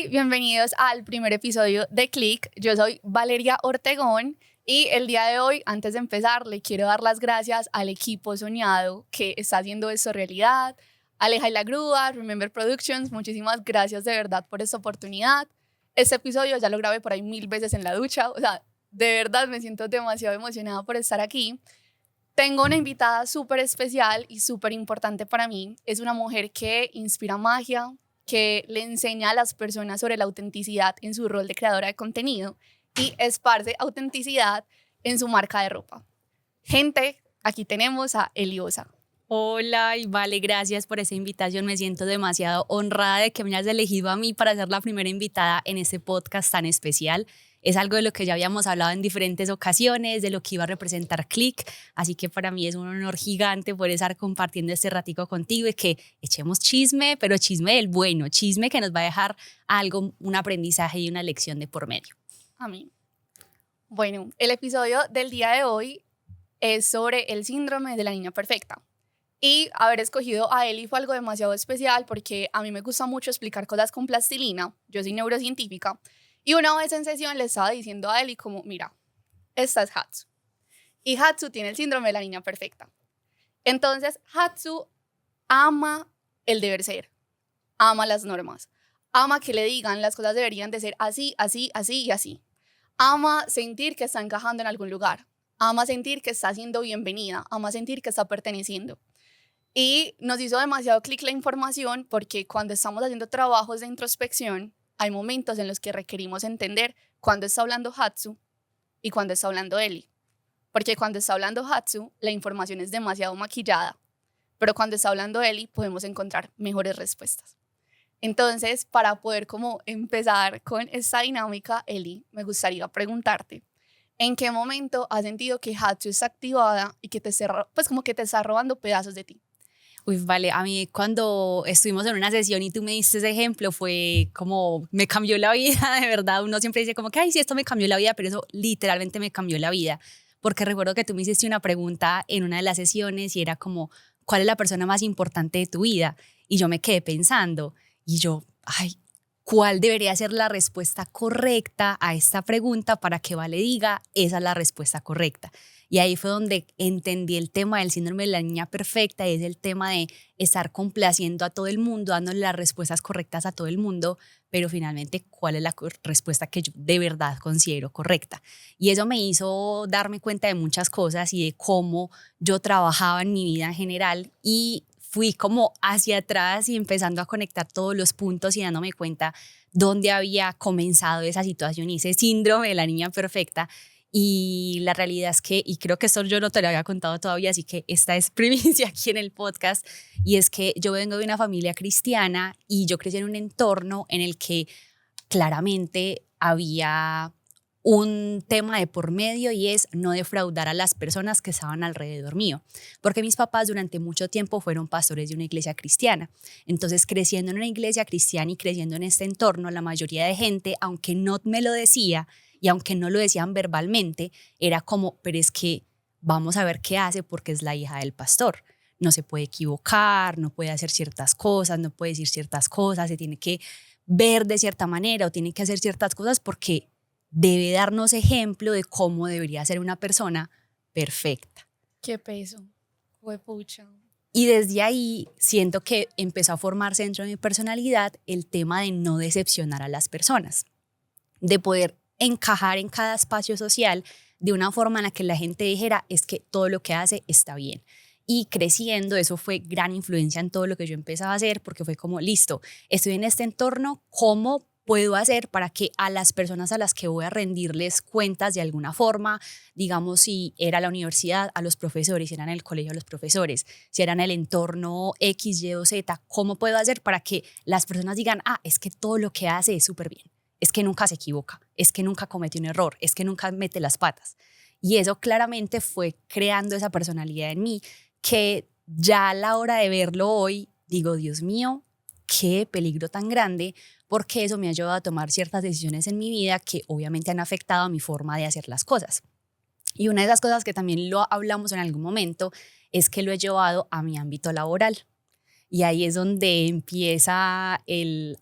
y bienvenidos al primer episodio de Click. Yo soy Valeria Ortegón y el día de hoy, antes de empezar, le quiero dar las gracias al equipo soñado que está haciendo esto realidad. Aleja y la Grúa, Remember Productions, muchísimas gracias de verdad por esta oportunidad. Este episodio ya lo grabé por ahí 1000 veces en la ducha, o sea, de verdad me siento demasiado emocionada por estar aquí. Tengo una invitada súper especial y súper importante para mí. Es una mujer que inspira magia, que le enseña a las personas sobre la autenticidad en su rol de creadora de contenido y esparce autenticidad en su marca de ropa. Gente, aquí tenemos a Eliosa. Hola y vale, gracias por esa invitación. Me siento demasiado honrada de que me hayas elegido a mí para ser la primera invitada en este podcast tan especial. Es algo de lo que ya habíamos hablado en diferentes ocasiones, de lo que iba a representar Click, así que para mí es un honor gigante poder estar compartiendo este ratico contigo y que echemos chisme, pero chisme del bueno, chisme que nos va a dejar algo, un aprendizaje y una lección de por medio. Amén. Bueno, el episodio del día de hoy es sobre el síndrome de la niña perfecta. Y haber escogido a Eli fue algo demasiado especial porque a mí me gusta mucho explicar cosas con plastilina. Yo soy neurocientífica. Y una vez en sesión le estaba diciendo a Eli como, mira, esta es Hatsu. Y Hatsu tiene el síndrome de la niña perfecta. Entonces, Hatsu ama el deber ser, ama las normas, ama que le digan las cosas deberían de ser así, así, así y así. Ama sentir que está encajando en algún lugar, ama sentir que está siendo bienvenida, ama sentir que está perteneciendo. Y nos hizo demasiado clic la información porque cuando estamos haciendo trabajos de introspección, hay momentos en los que requerimos entender cuándo está hablando Hatsu y cuándo está hablando Eli. Porque cuando está hablando Hatsu, la información es demasiado maquillada, pero cuando está hablando Eli, podemos encontrar mejores respuestas. Entonces, para poder como empezar con esta dinámica, Eli, me gustaría preguntarte, ¿en qué momento has sentido que Hatsu está activada y que pues como que te está robando pedazos de ti? Uy, vale, a mí cuando estuvimos en una sesión y tú me diste ese ejemplo fue como, me cambió la vida, de verdad. Uno siempre dice como que, ay, sí, esto me cambió la vida, pero eso literalmente me cambió la vida. Porque recuerdo que tú me hiciste una pregunta en una de las sesiones y era como, ¿cuál es la persona más importante de tu vida? Y yo me quedé pensando y yo, ay, ¿cuál debería ser la respuesta correcta a esta pregunta para que Vale diga, esa es la respuesta correcta? Y ahí fue donde entendí el tema del síndrome de la niña perfecta, y es el tema de estar complaciendo a todo el mundo, dándole las respuestas correctas a todo el mundo, pero finalmente, ¿cuál es la respuesta que yo de verdad considero correcta? Y eso me hizo darme cuenta de muchas cosas y de cómo yo trabajaba en mi vida en general, y fui como hacia atrás y empezando a conectar todos los puntos y dándome cuenta dónde había comenzado esa situación y ese síndrome de la niña perfecta. Y la realidad es que, y creo que esto yo no te lo había contado todavía, así que esta es primicia aquí en el podcast, y es que yo vengo de una familia cristiana y yo crecí en un entorno en el que claramente había un tema de por medio, y es no defraudar a las personas que estaban alrededor mío, porque mis papás durante mucho tiempo fueron pastores de una iglesia cristiana. Entonces, creciendo en una iglesia cristiana y creciendo en este entorno, la mayoría de gente, aunque no me lo decía y aunque no lo decían verbalmente, era como, pero es que vamos a ver qué hace porque es la hija del pastor. No se puede equivocar, no puede hacer ciertas cosas, no puede decir ciertas cosas, se tiene que ver de cierta manera o tiene que hacer ciertas cosas porque debe darnos ejemplo de cómo debería ser una persona perfecta. Qué peso, huepucha. Y desde ahí siento que empezó a formarse dentro de mi personalidad el tema de no decepcionar a las personas, de poder encajar en cada espacio social de una forma en la que la gente dijera es que todo lo que hace está bien. Y creciendo, eso fue gran influencia en todo lo que yo empezaba a hacer, porque fue como, listo, estoy en este entorno, ¿cómo puedo hacer para que a las personas a las que voy a rendirles cuentas de alguna forma, digamos, si era la universidad, a los profesores, si era en el colegio, a los profesores, si era en el entorno X, Y o Z, ¿cómo puedo hacer para que las personas digan, ah, es que todo lo que hace es súper bien? Es que nunca se equivoca, es que nunca comete un error, es que nunca mete las patas. Y eso claramente fue creando esa personalidad en mí, que ya a la hora de verlo hoy, digo, Dios mío, qué peligro tan grande, porque eso me ha ayudado a tomar ciertas decisiones en mi vida que obviamente han afectado a mi forma de hacer las cosas. Y una de esas cosas que también lo hablamos en algún momento es que lo he llevado a mi ámbito laboral. Y ahí es donde empieza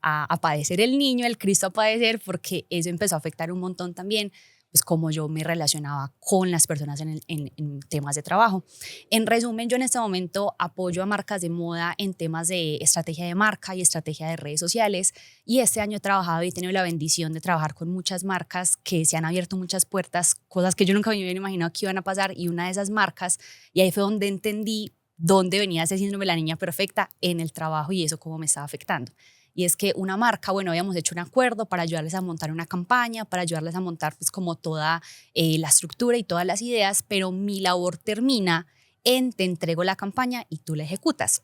a padecer el niño, el Cristo a padecer, porque eso empezó a afectar un montón también, pues como yo me relacionaba con las personas en temas de trabajo. En resumen, yo en este momento apoyo a marcas de moda en temas de estrategia de marca y estrategia de redes sociales, y este año he trabajado y he tenido la bendición de trabajar con muchas marcas que se han abierto muchas puertas, cosas que yo nunca me hubiera imaginado que iban a pasar, y una de esas marcas, y ahí fue donde entendí dónde venía ese síndrome de la niña perfecta en el trabajo y eso cómo me estaba afectando. Y es que una marca, bueno, habíamos hecho un acuerdo para ayudarles a montar una campaña, para ayudarles a montar pues como toda la estructura y todas las ideas, pero mi labor termina en te entrego la campaña y tú la ejecutas.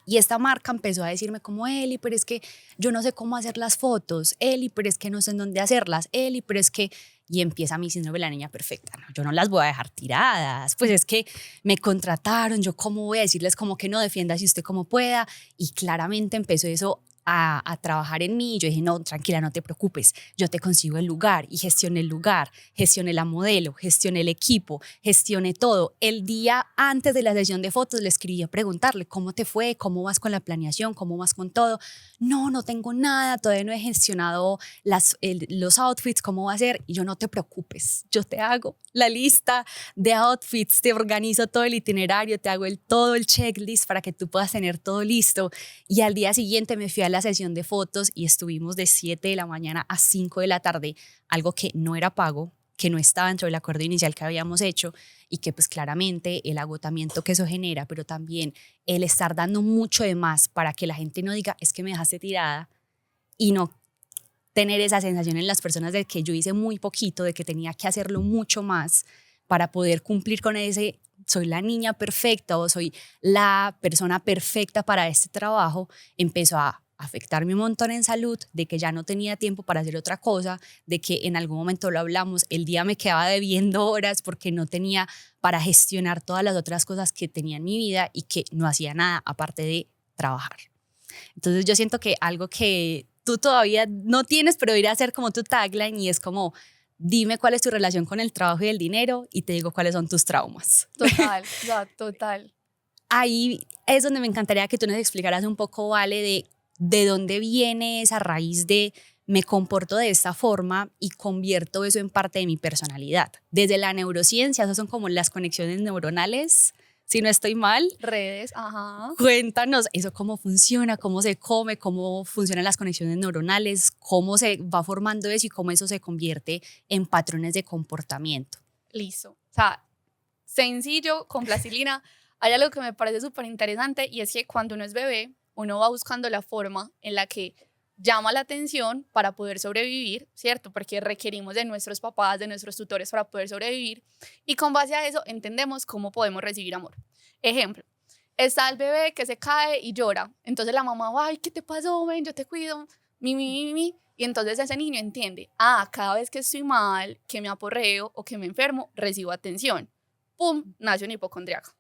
Y esta marca empezó a decirme como, Eli, pero es que yo no sé cómo hacer las fotos, Eli, pero es que no sé en dónde hacerlas, Eli, pero es que... Y empieza mi síndrome de la niña perfecta. No, yo no las voy a dejar tiradas, pues es que me contrataron, yo cómo voy a decirles como que no, defiéndase usted como pueda. Y claramente empezó eso a trabajar en mí. Yo dije, no, tranquila, no te preocupes, yo te consigo el lugar. Y gestioné el lugar, gestioné la modelo, gestioné el equipo, gestioné todo. El día antes de la sesión de fotos le escribí a preguntarle, ¿cómo te fue? ¿Cómo vas con la planeación? ¿Cómo vas con todo? No, no tengo nada, todavía no he gestionado los outfits, ¿cómo va a ser? Y yo, no te preocupes, yo te hago la lista de outfits, te organizo todo el itinerario, te hago todo el checklist para que tú puedas tener todo listo. Y al día siguiente me fui a la sesión de fotos y estuvimos de 7 de la mañana a 5 de la tarde, algo que no era pago, que no estaba dentro del acuerdo inicial que habíamos hecho, y que pues claramente el agotamiento que eso genera, pero también el estar dando mucho de más para que la gente no diga, es que me dejaste tirada, y no tener esa sensación en las personas de que yo hice muy poquito, de que tenía que hacerlo mucho más para poder cumplir con ese, soy la niña perfecta o soy la persona perfecta para este trabajo, empezó a afectarme un montón en salud, de que ya no tenía tiempo para hacer otra cosa, de que en algún momento lo hablamos, el día me quedaba debiendo horas porque no tenía para gestionar todas las otras cosas que tenía en mi vida y que no hacía nada aparte de trabajar. Entonces yo siento que algo que tú todavía no tienes, pero debería ser como tu tagline, y es como, dime cuál es tu relación con el trabajo y el dinero y te digo cuáles son tus traumas. Total, ya, total. Ahí es donde me encantaría que tú nos explicaras un poco, Vale, de dónde viene esa raíz de me comporto de esta forma y convierto eso en parte de mi personalidad. Desde la neurociencia, esas son como las conexiones neuronales, si no estoy mal. Redes, ajá. Cuéntanos eso, cómo funciona, cómo se come, cómo funcionan las conexiones neuronales, cómo se va formando eso y cómo eso se convierte en patrones de comportamiento. Listo. O sea, sencillo, con plastilina. Hay algo que me parece súper interesante, y es que cuando uno es bebé, uno va buscando la forma en la que llama la atención para poder sobrevivir, ¿cierto? Porque requerimos de nuestros papás, de nuestros tutores para poder sobrevivir, y con base a eso entendemos cómo podemos recibir amor. Ejemplo, está el bebé que se cae y llora, entonces la mamá, ay, ¿qué te pasó? Ven, yo te cuido, mi. Y entonces ese niño entiende, cada vez que estoy mal, que me aporreo o que me enfermo, recibo atención. ¡Pum! Nace un hipocondriaco.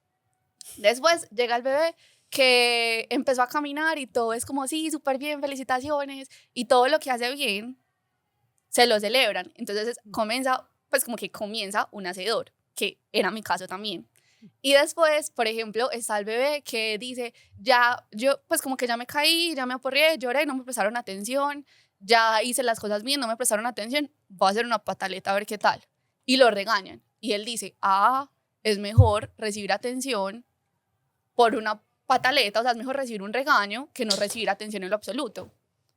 Después llega el bebé que empezó a caminar y todo es como, sí, súper bien, felicitaciones, y todo lo que hace bien se lo celebran. Entonces comienza, pues como que comienza un hacedor, que era mi caso también. Y después, por ejemplo, está el bebé que dice, ya, yo pues como que ya me caí, ya me aporreé, lloré, no me prestaron atención, ya hice las cosas bien, no me prestaron atención, voy a hacer una pataleta a ver qué tal. Y lo regañan. Y él dice, es mejor recibir atención por una pataleta, o sea, es mejor recibir un regaño que no recibir atención en lo absoluto.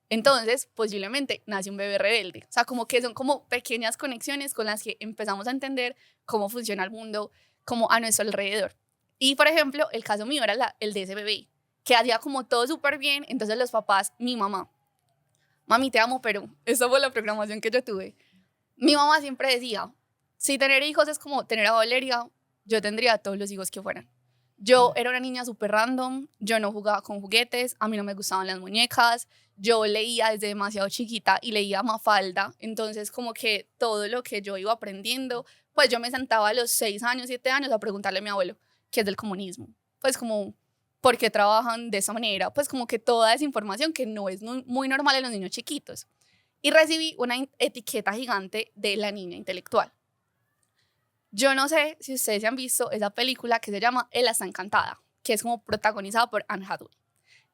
Entonces, posiblemente nace un bebé rebelde. O sea, como que son como pequeñas conexiones con las que empezamos a entender cómo funciona el mundo, como a nuestro alrededor. Y, por ejemplo, el caso mío era el de ese bebé, que hacía como todo súper bien. Entonces los papás, mi mamá, mami, te amo, pero esa fue la programación que yo tuve. Mi mamá siempre decía, si tener hijos es como tener a Valeria, yo tendría todos los hijos que fueran. Yo era una niña súper random, yo no jugaba con juguetes, a mí no me gustaban las muñecas, yo leía desde demasiado chiquita y leía Mafalda, entonces como que todo lo que yo iba aprendiendo, pues yo me sentaba a los 6 años, 7 años a preguntarle a mi abuelo qué es del comunismo, pues como por qué trabajan de esa manera, pues como que toda esa información que no es muy normal en los niños chiquitos. Y recibí una etiqueta gigante de la niña intelectual. Yo no sé si ustedes han visto esa película que se llama Ella está encantada, que es como protagonizada por Anne Hathaway.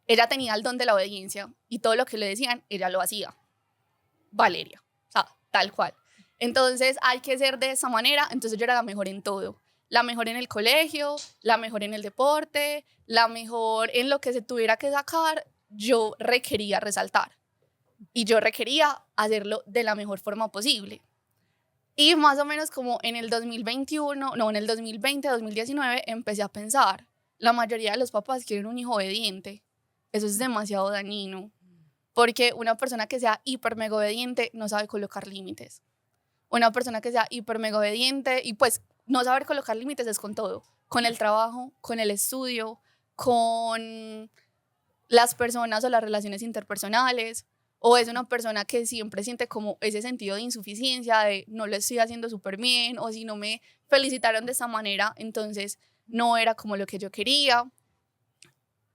ella tenía el don de la obediencia y todo lo que le decían, ella lo hacía. Valeria, o sea, tal cual. Entonces hay que ser de esa manera, entonces yo era la mejor en todo. La mejor en el colegio, la mejor en el deporte, la mejor en lo que se tuviera que sacar, yo requería resaltar. Y yo requería hacerlo de la mejor forma posible. Y más o menos como en el 2021, no, en el 2020, 2019, empecé a pensar, la mayoría de los papás quieren un hijo obediente. Eso es demasiado dañino, porque una persona que sea hiper mega obediente no sabe colocar límites. Una persona que sea hiper mega obediente y pues no saber colocar límites es con todo, con el trabajo, con el estudio, con las personas o las relaciones interpersonales, o es una persona que siempre siente como ese sentido de insuficiencia, de no lo estoy haciendo súper bien, o si no me felicitaron de esa manera, entonces no era como lo que yo quería.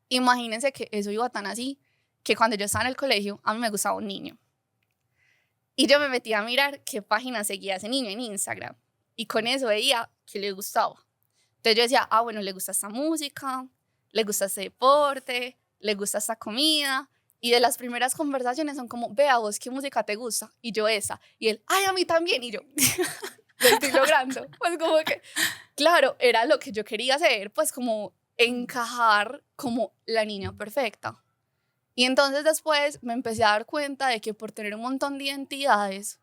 Imagínense que eso iba tan así, que cuando yo estaba en el colegio, a mí me gustaba un niño. Y yo me metía a mirar qué página seguía ese niño en Instagram. Y con eso veía que le gustaba. Entonces yo decía, bueno, le gusta esta música, le gusta este deporte, le gusta esta comida. Y de las primeras conversaciones son como, vea vos, ¿qué música te gusta? Y yo esa. Y él, ay, a mí también. Y yo, lo estoy logrando. Pues como que, claro, era lo que yo quería hacer, pues como encajar como la niña perfecta. Y entonces después me empecé a dar cuenta de que por tener un montón de identidades,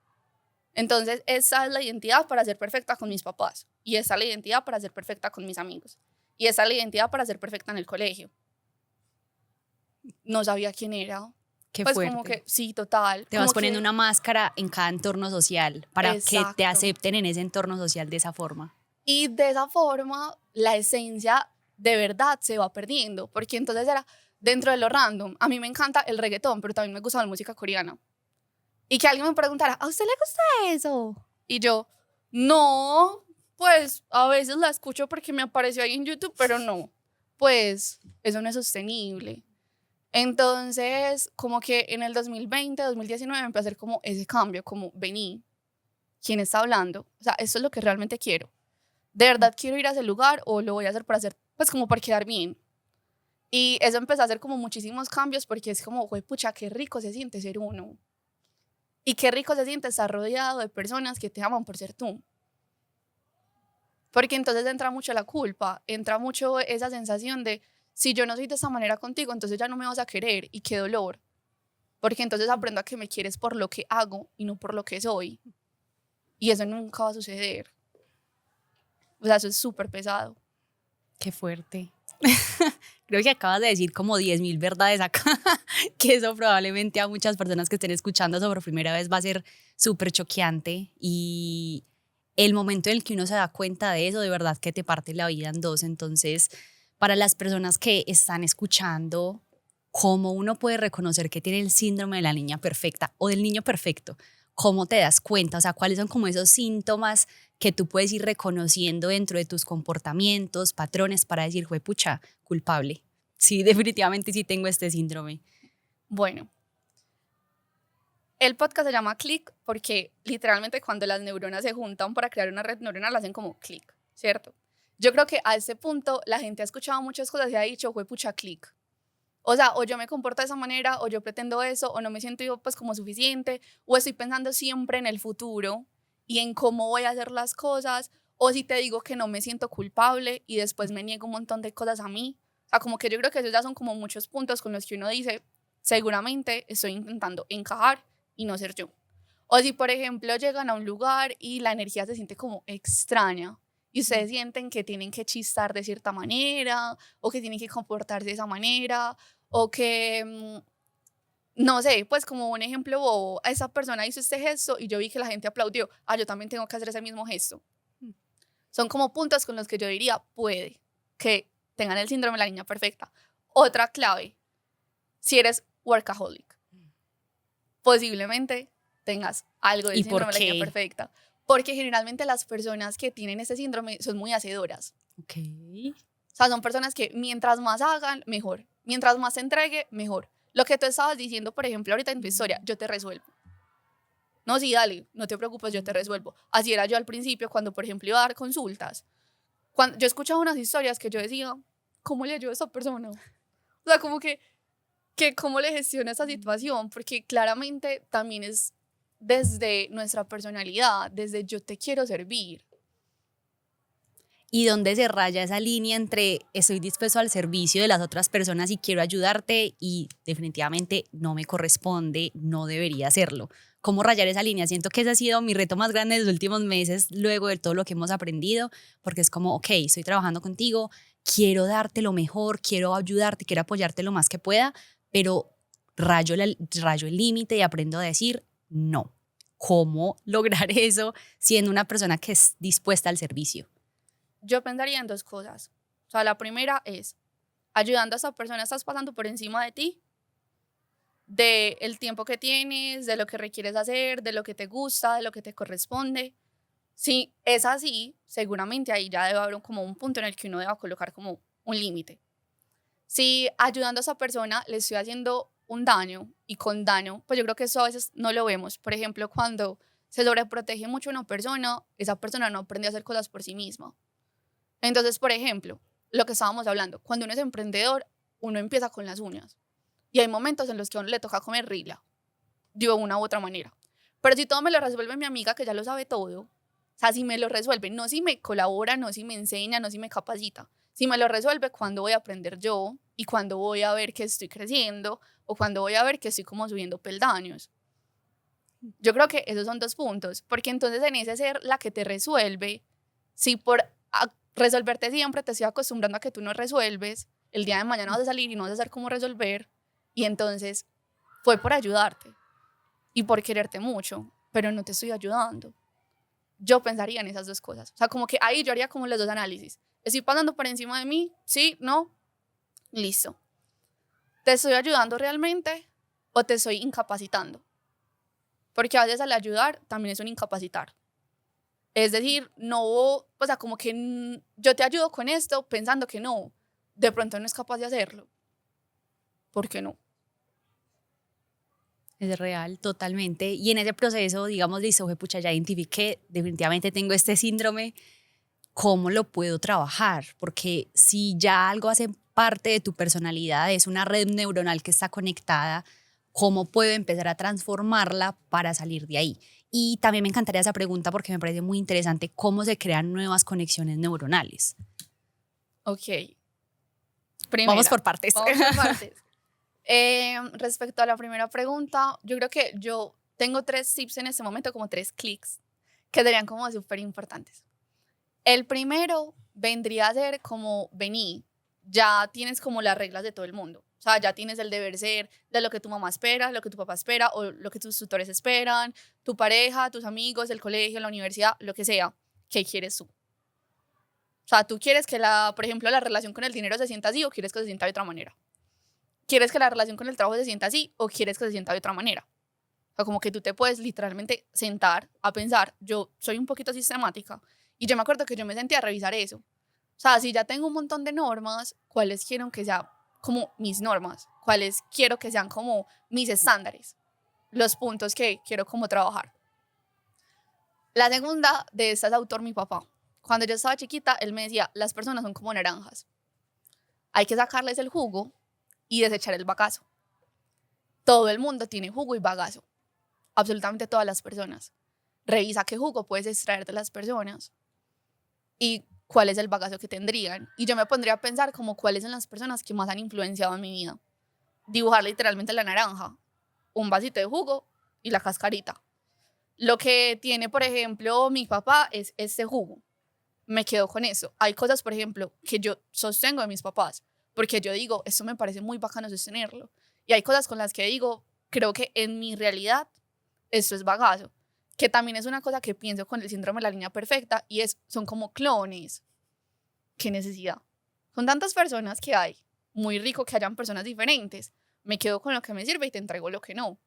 entonces esa es la identidad para ser perfecta con mis papás, y esa es la identidad para ser perfecta con mis amigos, y esa es la identidad para ser perfecta en el colegio. No sabía quién era. Qué pues fuerte. como que, sí, total. Te como vas poniendo que, una máscara en cada entorno social para que te exacto. acepten en ese entorno social de esa forma. Y de esa forma, la esencia de verdad se va perdiendo, porque entonces era dentro de lo random. A mí me encanta el reggaetón, pero también me gusta la música coreana. Y que alguien me preguntara, ¿a usted le gusta eso? Y yo, no, pues a veces la escucho porque me apareció ahí en YouTube, pero no, pues eso no es sostenible. Entonces, como que en el 2020, 2019 empecé a hacer como ese cambio, como vení, ¿quién está hablando? O sea, esto es lo que realmente quiero. ¿De verdad quiero ir a ese lugar o lo voy a hacer por hacer, pues como por quedar bien? Y eso empezó a hacer como muchísimos cambios porque es como, güey, pucha, qué rico se siente ser uno. Y qué rico se siente estar rodeado de personas que te aman por ser tú. Porque entonces entra mucho la culpa, entra mucho esa sensación de, si yo no soy de esa manera contigo, entonces ya no me vas a querer, y qué dolor. Porque entonces aprendo a que me quieres por lo que hago y no por lo que soy. Y eso nunca va a suceder. O sea, eso es súper pesado. Qué fuerte. Creo que acabas de decir como 10.000 verdades acá, que eso probablemente a muchas personas que estén escuchando eso por primera vez va a ser súper choqueante, y el momento en el que uno se da cuenta de eso, de verdad que te parte la vida en dos. Entonces, para las personas que están escuchando, ¿cómo uno puede reconocer que tiene el síndrome de la niña perfecta o del niño perfecto? ¿Cómo te das cuenta? O sea, ¿cuáles son como esos síntomas que tú puedes ir reconociendo dentro de tus comportamientos, patrones, para decir, pucha, culpable? Sí, definitivamente sí tengo este síndrome. Bueno, el podcast se llama Click porque literalmente cuando las neuronas se juntan para crear una red neuronal hacen como click, ¿cierto? Yo creo que a este punto la gente ha escuchado muchas cosas y ha dicho, pucha, click. O sea, o yo me comporto de esa manera, o yo pretendo eso, o no me siento yo pues como suficiente, o estoy pensando siempre en el futuro y en cómo voy a hacer las cosas, o si te digo que no me siento culpable y después me niego un montón de cosas a mí. O sea, como que yo creo que esos ya son como muchos puntos con los que uno dice, seguramente estoy intentando encajar y no ser yo. O si, por ejemplo, llegan a un lugar y la energía se siente como extraña y ustedes sienten que tienen que chistar de cierta manera o que tienen que comportarse de esa manera o que, no sé, pues como un ejemplo bobo, a esa persona hizo este gesto y yo vi que la gente aplaudió, yo también tengo que hacer ese mismo gesto. Son como puntos con los que yo diría, puede que tengan el síndrome de la niña perfecta. Otra clave, si eres workaholic, posiblemente tengas algo del ¿Y por síndrome de la niña qué? perfecta. Porque generalmente las personas que tienen este síndrome son muy hacedoras. Ok. O sea, son personas que mientras más hagan, mejor. Mientras más se entregue, mejor. Lo que tú estabas diciendo, por ejemplo, ahorita en tu historia, yo te resuelvo. No, sí, dale, no te preocupes, yo te resuelvo. Así era yo al principio cuando, por ejemplo, iba a dar consultas. Cuando yo escuchaba unas historias que yo decía, ¿cómo le ayudo a esa persona? O sea, como que que cómo le gestiona esa situación, porque claramente también es desde nuestra personalidad, desde yo te quiero servir. Y dónde se raya esa línea entre estoy dispuesto al servicio de las otras personas y quiero ayudarte y definitivamente no me corresponde, no debería hacerlo. ¿Cómo rayar esa línea? Siento que ese ha sido mi reto más grande en los últimos meses, luego de todo lo que hemos aprendido, porque es como, ok, estoy trabajando contigo, quiero darte lo mejor, quiero ayudarte, quiero apoyarte lo más que pueda, pero rayo el límite y aprendo a decir no. ¿Cómo lograr eso siendo una persona que es dispuesta al servicio? Yo pensaría en dos cosas. O sea, la primera es, ayudando a esa persona, estás pasando por encima de ti, de el tiempo que tienes, de lo que requieres hacer, de lo que te gusta, de lo que te corresponde. Si es así, seguramente ahí ya debe haber como un punto en el que uno deba colocar como un límite. Si ayudando a esa persona le estoy haciendo un daño, y con daño, pues yo creo que eso a veces no lo vemos. Por ejemplo, cuando se sobreprotege mucho a una persona, esa persona no aprende a hacer cosas por sí misma. Entonces, por ejemplo, lo que estábamos hablando, cuando uno es emprendedor, uno empieza con las uñas. Y hay momentos en los que a uno le toca comer rila, de una u otra manera. Pero si todo me lo resuelve mi amiga, que ya lo sabe todo, o sea, si me lo resuelve, no si me colabora, no si me enseña, no si me capacita, si me lo resuelve, ¿cuándo voy a aprender yo? Y cuándo voy a ver que estoy creciendo, o cuándo voy a ver que estoy como subiendo peldaños. Yo creo que esos son dos puntos, porque entonces en ese ser la que te resuelve, si por resolverte siempre te estoy acostumbrando a que tú no resuelves, el día de mañana vas a salir y no vas a saber cómo resolver, y entonces fue por ayudarte y por quererte mucho, pero no te estoy ayudando. Yo pensaría en esas dos cosas. O sea, como que ahí yo haría como los dos análisis. ¿Estoy pasando por encima de mí? Sí, no, listo. ¿Te estoy ayudando realmente o te estoy incapacitando? Porque a veces al ayudar también es un incapacitar. Es decir, no, o sea, como que yo te ayudo con esto pensando que no, de pronto no es capaz de hacerlo. ¿Por qué no? Es real, totalmente. Y en ese proceso, digamos, listo, pucha, ya identifiqué, definitivamente tengo este síndrome, ¿cómo lo puedo trabajar? Porque si ya algo hace parte de tu personalidad, es una red neuronal que está conectada, ¿cómo puedo empezar a transformarla para salir de ahí? Y también me encantaría esa pregunta porque me parece muy interesante cómo se crean nuevas conexiones neuronales. Ok, Vamos primera, por partes. vamos por partes. Respecto a la primera pregunta, yo creo que yo tengo 3 tips en este momento, como 3 clics, que serían como súper importantes. El primero vendría a ser como, vení, ya tienes como las reglas de todo el mundo. O sea, ya tienes el deber ser de lo que tu mamá espera, lo que tu papá espera, o lo que tus tutores esperan, tu pareja, tus amigos, el colegio, la universidad, lo que sea. ¿Qué quieres tú? O sea, tú quieres que, por ejemplo, la relación con el dinero se sienta así o quieres que se sienta de otra manera. ¿Quieres que la relación con el trabajo se sienta así o quieres que se sienta de otra manera? O sea, como que tú te puedes literalmente sentar a pensar. Yo soy un poquito sistemática y yo me acuerdo que yo me senté a revisar eso. O sea, si ya tengo un montón de normas, ¿cuáles quiero que sean como mis normas? ¿Cuáles quiero que sean como mis estándares? Los puntos que quiero como trabajar. La segunda de esta es autor mi papá. Cuando yo estaba chiquita, él me decía, las personas son como naranjas. Hay que sacarles el jugo y desechar el bagazo. Todo el mundo tiene jugo y bagazo. Absolutamente todas las personas. Revisa qué jugo puedes extraer de las personas y cuál es el bagazo que tendrían. Y yo me pondría a pensar como cuáles son las personas que más han influenciado en mi vida. Dibujar literalmente la naranja, un vasito de jugo y la cascarita. Lo que tiene, por ejemplo, mi papá es este jugo. Me quedo con eso. Hay cosas, por ejemplo, que yo sostengo de mis papás, porque yo digo, esto me parece muy bacano sostenerlo. Y hay cosas con las que digo, creo que en mi realidad esto es bagazo, que también es una cosa que pienso con el síndrome de la línea perfecta y son como clones. ¿Qué necesidad? Con tantas personas que hay, muy rico que hayan personas diferentes. Me quedo con lo que me sirve y te entrego lo que no,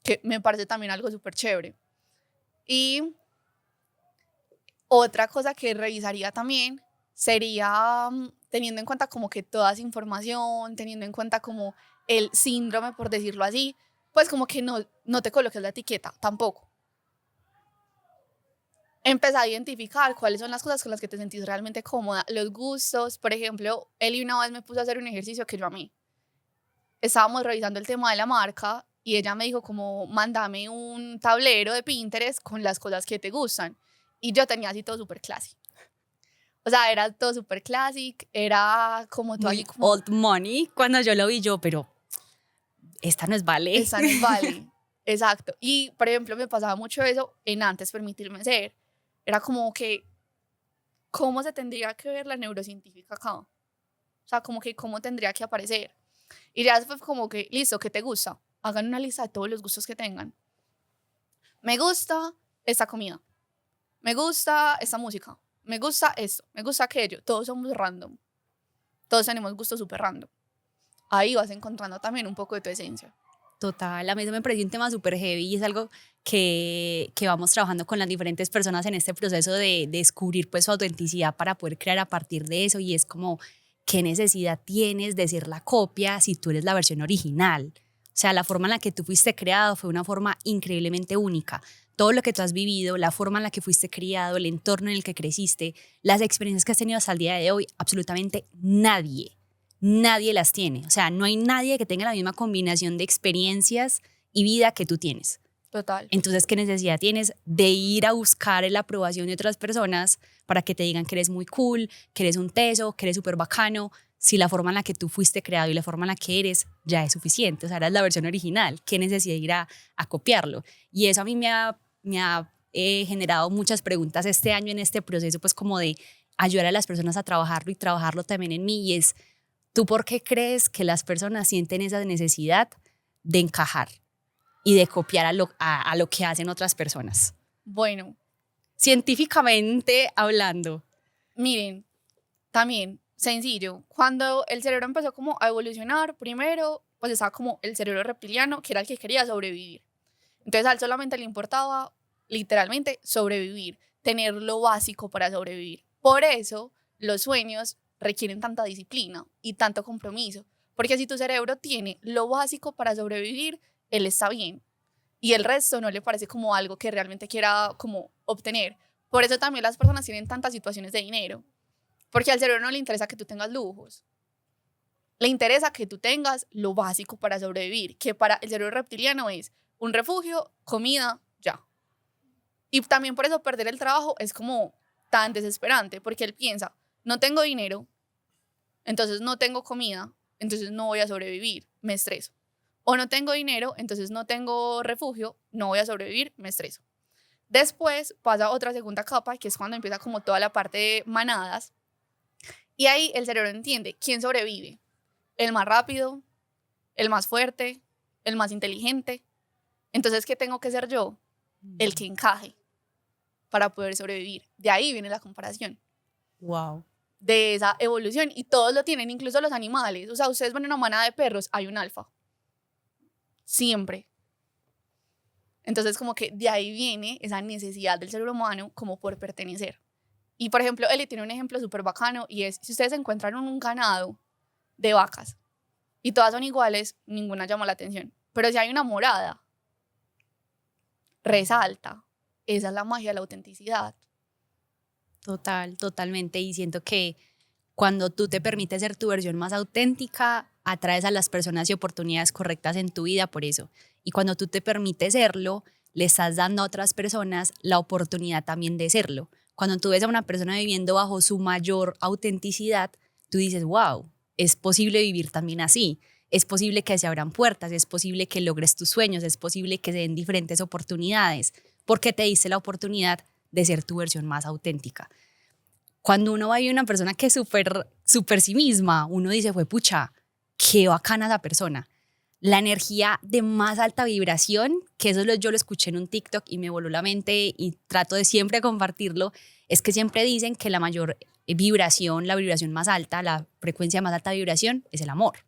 que me parece también algo súper chévere. Y otra cosa que revisaría también sería teniendo en cuenta como que toda esa información, teniendo en cuenta como el síndrome, por decirlo así, pues como que no te coloques la etiqueta tampoco. Empezar a identificar cuáles son las cosas con las que te sentís realmente cómoda, los gustos. Por ejemplo, él una vez me puso a hacer un ejercicio que yo amé. estábamos revisando el tema de la marca y ella me dijo como, mándame un tablero de Pinterest con las cosas que te gustan. Y yo tenía así todo súper classy. O sea, era todo súper classic, era como todo así Muy como, old money. Cuando yo lo vi yo, pero esta no es Vale. esta no es Vale. Exacto. Y, por ejemplo, me pasaba mucho eso en Antes Permitirme Ser. Era como que, ¿cómo se tendría que ver la neurocientífica acá? O sea, como que, ¿cómo tendría que aparecer? Y ya fue como que, listo, ¿qué te gusta? Hagan una lista de todos los gustos que tengan. Me gusta esta comida. Me gusta esta música. Me gusta esto. Me gusta aquello. Todos somos random. Todos tenemos gustos súper random. Ahí vas encontrando también un poco de tu esencia. Total, a mí eso me pareció un tema súper heavy y es algo que vamos trabajando con las diferentes personas en este proceso de descubrir pues su autenticidad para poder crear a partir de eso, y es como, ¿qué necesidad tienes de ser la copia si tú eres la versión original? O sea, la forma en la que tú fuiste creado fue una forma increíblemente única. Todo lo que tú has vivido, la forma en la que fuiste criado, el entorno en el que creciste, las experiencias que has tenido hasta el día de hoy, absolutamente nadie las tiene. O sea, no hay nadie que tenga la misma combinación de experiencias y vida que tú tienes. Total. Entonces, ¿qué necesidad tienes de ir a buscar la aprobación de otras personas para que te digan que eres muy cool, que eres un teso, que eres súper bacano, si la forma en la que tú fuiste creado y la forma en la que eres ya es suficiente? O sea, eres la versión original. ¿Qué necesidad de ir a copiarlo? Y eso a mí me ha generado muchas preguntas este año en este proceso, pues como de ayudar a las personas a trabajarlo y trabajarlo también en mí. Y es, ¿tú por qué crees que las personas sienten esa necesidad de encajar y de copiar a lo que hacen otras personas? Bueno, Científicamente hablando. miren, también, sencillo. Cuando el cerebro empezó como a evolucionar, primero, pues estaba como el cerebro reptiliano, que era el que quería sobrevivir. Entonces a él solamente le importaba, literalmente, sobrevivir, tener lo básico para sobrevivir. Por eso, los sueños requieren tanta disciplina y tanto compromiso. Porque si tu cerebro tiene lo básico para sobrevivir, él está bien. Y el resto no le parece como algo que realmente quiera como obtener. Por eso también las personas tienen tantas situaciones de dinero. Porque al cerebro no le interesa que tú tengas lujos. Le interesa que tú tengas lo básico para sobrevivir, que para el cerebro reptiliano es un refugio, comida, ya. Y también por eso perder el trabajo es como tan desesperante, porque él piensa, no tengo dinero, entonces no tengo comida, entonces no voy a sobrevivir, me estreso. O no tengo dinero, entonces no tengo refugio, no voy a sobrevivir, me estreso. Después pasa otra segunda capa, que es cuando empieza como toda la parte de manadas, y ahí el cerebro entiende quién sobrevive. El más rápido, el más fuerte, el más inteligente. Entonces, ¿qué tengo que ser yo? El que encaje para poder sobrevivir. De ahí viene la comparación. Wow. De esa evolución. Y todos lo tienen, incluso los animales. O sea, ustedes ven una manada de perros, hay un alfa. Siempre. Entonces, como que de ahí viene esa necesidad del ser humano como por pertenecer. Y, por ejemplo, Eli tiene un ejemplo súper bacano y es, si ustedes encuentran un ganado de vacas y todas son iguales, ninguna llama la atención. Pero si hay una morada, resalta. Esa es la magia de la autenticidad. Totalmente. Y siento que cuando tú te permites ser tu versión más auténtica, atraes a las personas y oportunidades correctas en tu vida por eso. Y cuando tú te permites serlo, le estás dando a otras personas la oportunidad también de serlo. Cuando tú ves a una persona viviendo bajo su mayor autenticidad, tú dices, wow, es posible vivir también así. Es posible que se abran puertas, es posible que logres tus sueños, es posible que se den diferentes oportunidades, porque te diste la oportunidad de ser tu versión más auténtica. Cuando uno va a ver una persona que es súper sí misma, uno dice, fue pucha, qué bacana esa persona. La energía de más alta vibración, que eso yo lo escuché en un TikTok y me voló la mente y trato de siempre compartirlo, es que siempre dicen que la mayor vibración, la vibración más alta, la frecuencia más alta de vibración es el amor.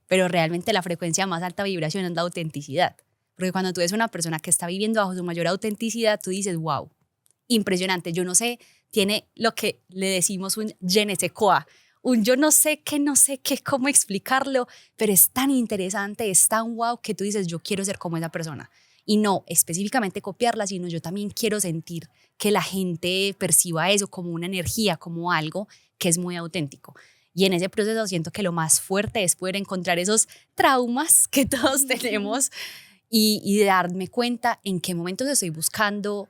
Pero realmente la frecuencia más alta de vibración es la autenticidad. Porque cuando tú ves una persona que está viviendo bajo su mayor autenticidad, tú dices, wow, impresionante. Yo no sé, tiene lo que le decimos un je ne sais quoi, un yo no sé qué, cómo explicarlo, pero es tan interesante, es tan wow que tú dices, yo quiero ser como esa persona. Y no específicamente copiarla, sino yo también quiero sentir que la gente perciba eso como una energía, como algo que es muy auténtico. Y en ese proceso siento que lo más fuerte es poder encontrar esos traumas que todos tenemos y darme cuenta en qué momentos estoy buscando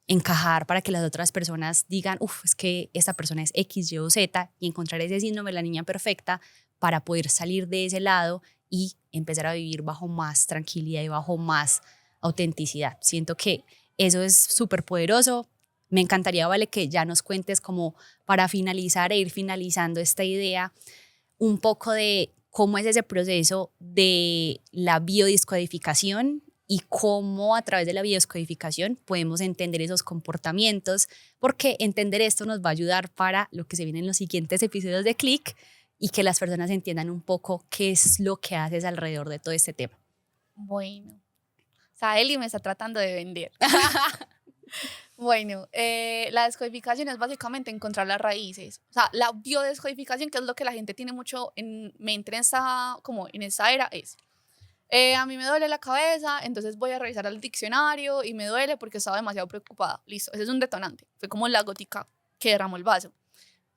encajar para que las otras personas digan, es que esta persona es X, Y o Z, y encontrar ese síndrome de la niña perfecta para poder salir de ese lado y empezar a vivir bajo más tranquilidad y bajo más autenticidad. Siento que eso es súper poderoso. Me encantaría, Vale, que ya nos cuentes como para finalizar e ir finalizando esta idea, un poco de cómo es ese proceso de la biodescodificación y cómo a través de la biodescodificación podemos entender esos comportamientos, porque entender esto nos va a ayudar para lo que se viene en los siguientes episodios de Click y que las personas entiendan un poco qué es lo que haces alrededor de todo este tema. Bueno, o sea, Eli me está tratando de vender. Bueno, la descodificación es básicamente encontrar las raíces. O sea, la biodescodificación, que es lo que la gente tiene mucho en mente en esta era, es a mí me duele la cabeza, entonces voy a revisar el diccionario y me duele porque estaba demasiado preocupada. Listo, ese es un detonante. Fue como la gótica que derramó el vaso.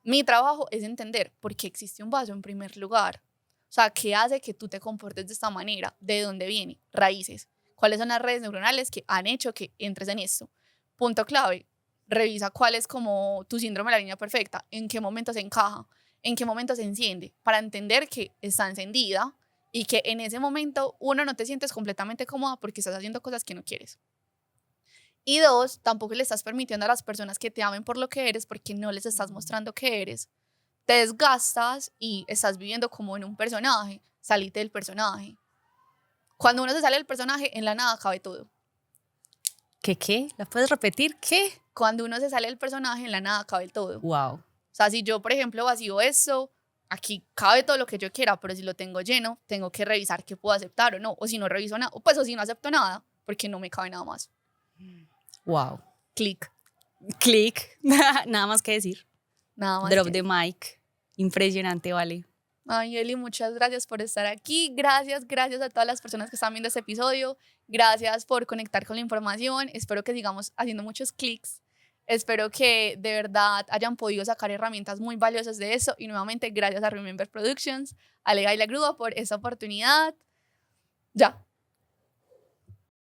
Mi trabajo es entender por qué existe un vaso en primer lugar. O sea, ¿qué hace que tú te comportes de esta manera? ¿De dónde viene? Raíces. ¿Cuáles son las redes neuronales que han hecho que entres en esto? Punto clave. Revisa cuál es como tu síndrome de la niña perfecta. ¿En qué momento se encaja? ¿En qué momento se enciende? Para entender que está encendida y que en ese momento, uno, no te sientes completamente cómoda porque estás haciendo cosas que no quieres. Y dos, tampoco le estás permitiendo a las personas que te amen por lo que eres porque no les estás mostrando que eres. Te desgastas y estás viviendo como en un personaje. Salite del personaje. Cuando uno se sale del personaje, en la nada cabe todo. ¿Qué? ¿La puedes repetir? ¿Qué? Cuando uno se sale del personaje, en la nada cabe todo. Wow. O sea, si yo, por ejemplo, vacío eso, aquí cabe todo lo que yo quiera, pero si lo tengo lleno, tengo que revisar qué puedo aceptar o no. O si no reviso nada, o si no acepto nada, porque no me cabe nada más. Wow. Clic. Click. Nada más que decir. Nada más. Drop the mic. Impresionante, Vale. Ay, Eli, muchas gracias por estar aquí. Gracias a todas las personas que están viendo este episodio. Gracias por conectar con la información. Espero que sigamos haciendo muchos clics. Espero que de verdad hayan podido sacar herramientas muy valiosas de eso. Y nuevamente, gracias a Remember Productions, a Lega y la Grúa por esta oportunidad. Ya.